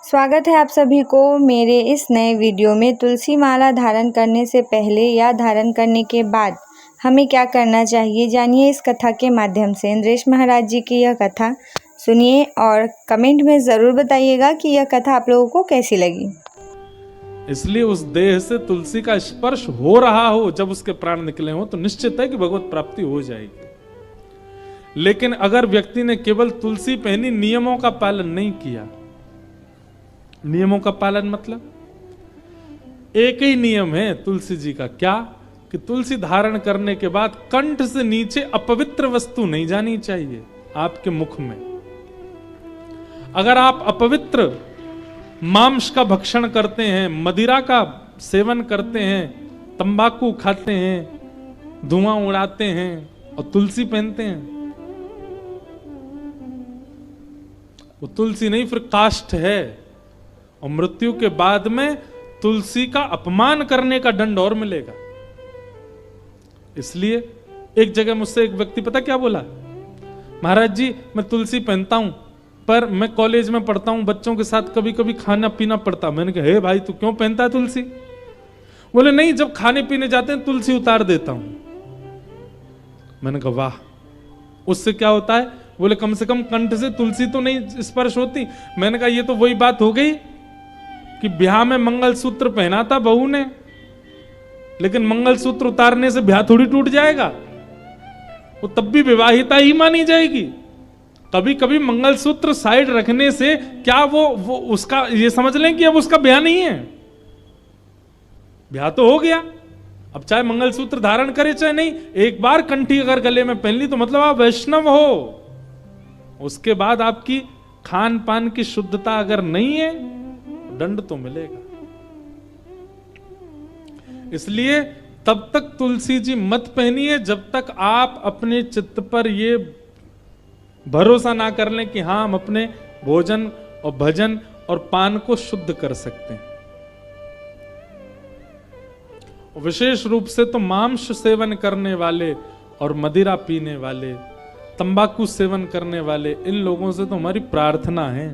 स्वागत है आप सभी को मेरे इस नए वीडियो में। तुलसी माला धारण करने से पहले या धारण करने के बाद हमें क्या करना चाहिए, जानिए इस कथा के माध्यम से। इंद्रेश महाराज जी की यह कथा सुनिए और कमेंट में ज़रूर बताइएगा कि यह कथा आप लोगों को कैसी लगी। इसलिए उस देह से तुलसी का स्पर्श हो रहा हो जब उसके प्राण निकले हो तो निश्चित है कि भगवत प्राप्ति हो जाएगी। लेकिन अगर व्यक्ति ने केवल तुलसी पहनी, नियमों का पालन नहीं किया, नियमों का पालन मतलब एक ही नियम है तुलसी जी का, क्या कि तुलसी धारण करने के बाद कंठ से नीचे अपवित्र वस्तु नहीं जानी चाहिए आपके मुख में। अगर आप अपवित्र मांस का भक्षण करते हैं, मदिरा का सेवन करते हैं, तंबाकू खाते हैं, धुआं उड़ाते हैं और तुलसी पहनते हैं, वो तुलसी नहीं फिर काष्ठ है। और मृत्यु के बाद में तुलसी का अपमान करने का दंड और मिलेगा। इसलिए एक जगह मुझसे एक व्यक्ति पता क्या बोला, महाराज जी मैं तुलसी पहनता हूं पर मैं कॉलेज में पढ़ता हूं, बच्चों के साथ कभी कभी खाना पीना पड़ता। मैंने कहा हे भाई तू क्यों पहनता है तुलसी? बोले नहीं, जब खाने पीने जाते हैं तुलसी उतार देता हूं। मैंने कहा वाह, उससे क्या होता है? बोले कम से कम कंठ से तुलसी तो नहीं स्पर्श होती। मैंने कहा ये तो वही बात हो गई कि ब्याह में मंगलसूत्र पहना था बहू ने, लेकिन मंगलसूत्र उतारने से ब्याह थोड़ी टूट जाएगा, वो तब भी विवाहिता ही मानी जाएगी। कभी कभी मंगलसूत्र साइड रखने से क्या वो उसका ये समझ लें कि अब उसका ब्याह नहीं है, ब्याह तो हो गया। अब चाहे मंगलसूत्र धारण करे चाहे नहीं, एक बार कंठी अगर गले में पहन ली तो मतलब आप वैष्णव हो। उसके बाद आपकी खान पान की शुद्धता अगर नहीं है, दंड तो मिलेगा। इसलिए तब तक तुलसी जी मत पहनिए जब तक आप अपने चित्त पर ये भरोसा ना कर लें कि हाँ हम अपने भोजन और भजन और पान को शुद्ध कर सकते हैं। विशेष रूप से तो मांस सेवन करने वाले और मदिरा पीने वाले, तंबाकू सेवन करने वाले, इन लोगों से तो हमारी प्रार्थना है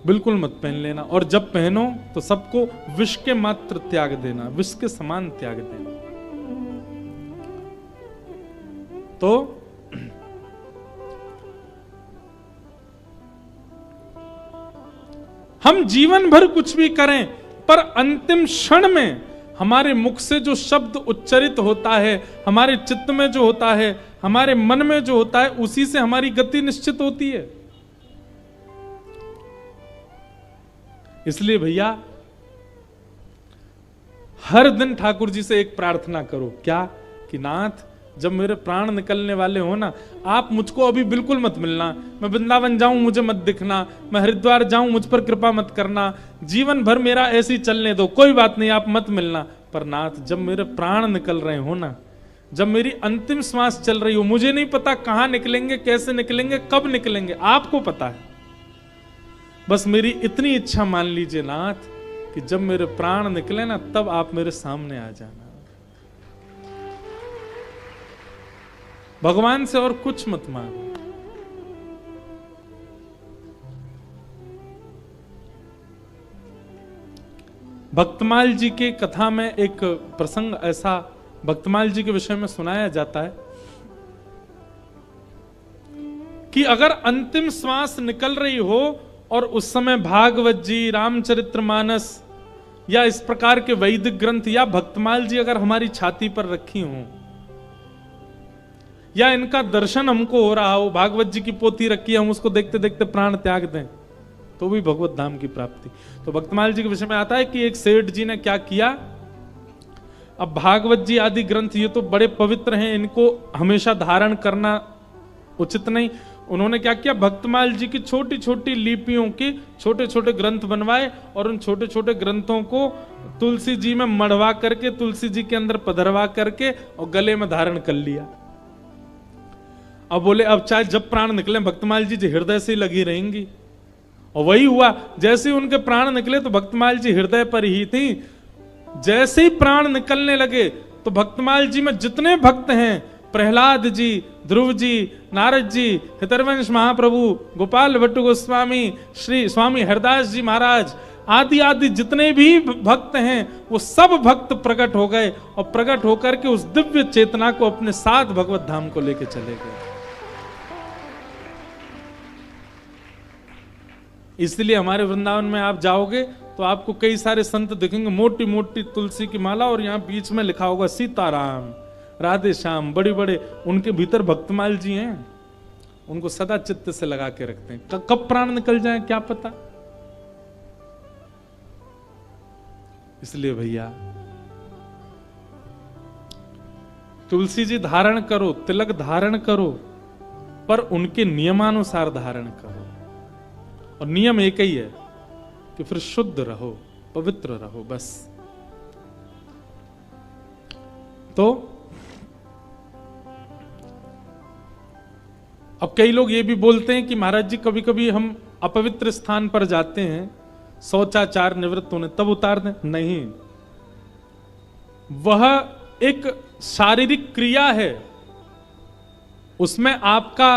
बिल्कुल मत पहन लेना। और जब पहनो तो सबको विष के मात्र त्याग देना, विष के समान त्याग देना। तो हम जीवन भर कुछ भी करें पर अंतिम क्षण में हमारे मुख से जो शब्द उच्चरित होता है, हमारे चित्त में जो होता है, हमारे मन में जो होता है, उसी से हमारी गति निश्चित होती है। इसलिए भैया हर दिन ठाकुर जी से एक प्रार्थना करो, क्या कि नाथ जब मेरे प्राण निकलने वाले हो ना, आप मुझको अभी बिल्कुल मत मिलना। मैं वृंदावन जाऊं मुझे मत दिखना, मैं हरिद्वार जाऊं मुझ पर कृपा मत करना, जीवन भर मेरा ऐसे ही चलने दो, कोई बात नहीं आप मत मिलना। पर नाथ जब मेरे प्राण निकल रहे हो ना, जब मेरी अंतिम श्वास चल रही हो, मुझे नहीं पता कहां निकलेंगे, कैसे निकलेंगे, कब निकलेंगे, आपको पता है। बस मेरी इतनी इच्छा मान लीजिए नाथ कि जब मेरे प्राण निकले ना तब आप मेरे सामने आ जाना। भगवान से और कुछ मत मांगो। भक्तमाल जी के कथा में एक प्रसंग ऐसा भक्तमाल जी के विषय में सुनाया जाता है कि अगर अंतिम श्वास निकल रही हो और उस समय भागवत जी, रामचरितमानस या इस प्रकार के वैदिक ग्रंथ या भक्तमाल जी अगर हमारी छाती पर रखी हो, या इनका दर्शन हमको हो रहा हो, भागवत जी की पोथी रखी है, हम उसको देखते देखते प्राण त्याग दें तो भी भगवत धाम की प्राप्ति। तो भक्तमाल जी के विषय में आता है कि एक सेठ जी ने क्या किया। अब भागवत जी आदि ग्रंथ ये तो बड़े पवित्र हैं, इनको हमेशा धारण करना उचित नहीं। उन्होंने क्या किया, भक्तमाल जी की छोटी छोटी लिपियों के छोटे छोटे ग्रंथ बनवाए और उन छोटे छोटे ग्रंथों को तुलसी जी में मढ़वा करके, तुलसी जी के अंदर पधरवा करके और गले में धारण कर लिया। अब बोले अब चाहे जब प्राण निकले भक्तमाल जी हृदय से लगी रहेंगी। और वही हुआ, जैसे ही उनके प्राण निकले तो भक्तमाल जी हृदय पर ही थी। जैसे ही प्राण निकलने लगे तो भक्तमाल जी में जितने भक्त हैं प्रहलाद जी, ध्रुव जी, नारद जी, हितरवंश महाप्रभु, गोपाल भट्ट गोस्वामी, श्री स्वामी हरदास जी महाराज आदि आदि जितने भी भक्त हैं वो सब भक्त प्रकट हो गए और प्रकट होकर के उस दिव्य चेतना को अपने साथ भगवत धाम को लेके चले गए। इसलिए हमारे वृंदावन में आप जाओगे तो आपको कई सारे संत दिखेंगे, मोटी मोटी तुलसी की माला और यहाँ बीच में लिखा होगा सीताराम, राधे श्याम, बड़े बड़े उनके भीतर भक्तमाल जी हैं, उनको सदा चित्त से लगा के रखते हैं। कब प्राण निकल जाए क्या पता। इसलिए भैया तुलसी जी धारण करो, तिलक धारण करो, पर उनके नियमानुसार धारण करो। और नियम एक ही है कि फिर शुद्ध रहो, पवित्र रहो, बस। तो अब कई लोग ये भी बोलते हैं कि महाराज जी कभी कभी हम अपवित्र स्थान पर जाते हैं, शौचाचार निवृत्त होने तब उतार दें। नहीं, वह एक शारीरिक क्रिया है, उसमें आपका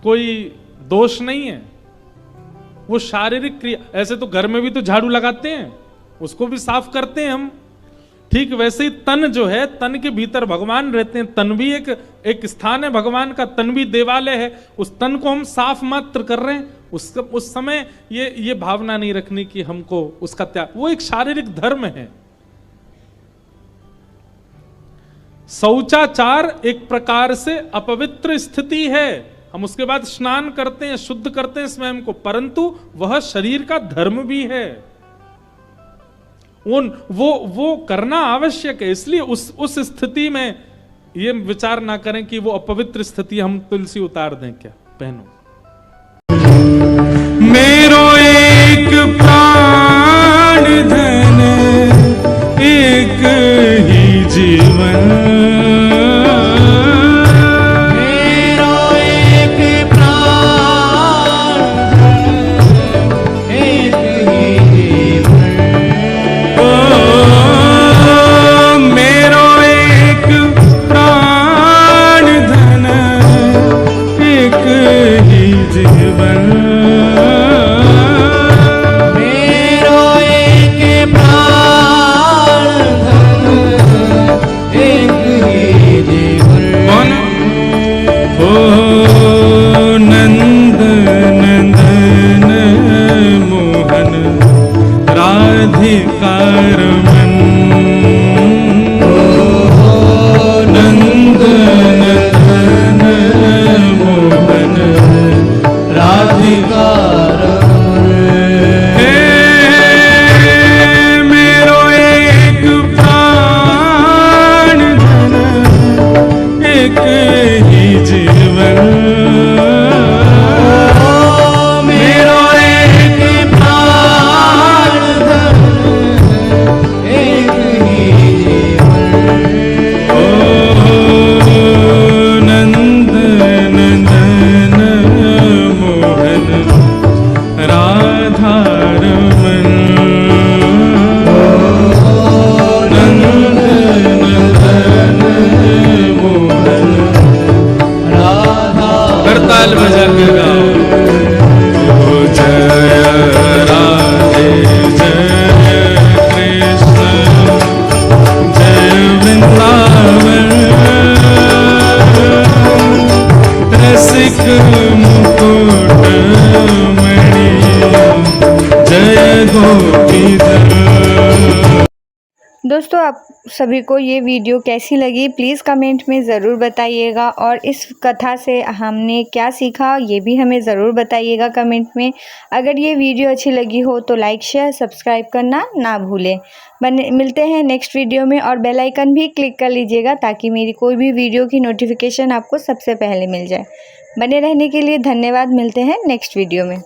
कोई दोष नहीं है। वो शारीरिक क्रिया, ऐसे तो घर में भी तो झाड़ू लगाते हैं, उसको भी साफ करते हैं हम, ठीक वैसे ही तन जो है, तन के भीतर भगवान रहते हैं, तन भी एक स्थान है भगवान का, तन भी देवालय है, उस तन को हम साफ मात्र कर रहे हैं। उस समय ये भावना नहीं रखनी कि हमको उसका त्याग, वो एक शारीरिक धर्म है। शौचाचार एक प्रकार से अपवित्र स्थिति है, हम उसके बाद स्नान करते हैं, शुद्ध करते हैं स्वयं को, परंतु वह शरीर का धर्म भी है, वो करना आवश्यक है। इसलिए उस स्थिति में ये विचार ना करें कि वो अपवित्र स्थिति, हम तुलसी उतार दें क्या। पहनो मेरो एक प्राण धन एक ही जीवन, मेरो एक प्राण एक ही जीवन, मेरो एक प्राण धन एक ही जीवन, मेरो एक प्राण एक ही जीवन। ओ नंद नंदन मोहन राधिकार मन, नंद नंदन मोहन राधिकार हे मेरो एक प्राण धन एक ही जीवन, मेरो एक प्राण एक ही जीवन। ओ नंद नंदन मोहन राधार मन, नंद नंदन मोहन करताल बजा कर गाओ। ओ जय राधे जय कृष्ण जय वृंदावन, रसिक मुकुट मणि जय गोपीधर। दोस्तों, आप सभी को ये वीडियो कैसी लगी प्लीज़ कमेंट में ज़रूर बताइएगा, और इस कथा से हमने क्या सीखा ये भी हमें ज़रूर बताइएगा कमेंट में। अगर ये वीडियो अच्छी लगी हो तो लाइक शेयर सब्सक्राइब करना ना भूलें। मिलते हैं नेक्स्ट वीडियो में, और बेल आइकन भी क्लिक कर लीजिएगा ताकि मेरी कोई भी वीडियो की नोटिफिकेशन आपको सबसे पहले मिल जाए। बने रहने के लिए धन्यवाद। मिलते हैं नेक्स्ट वीडियो में।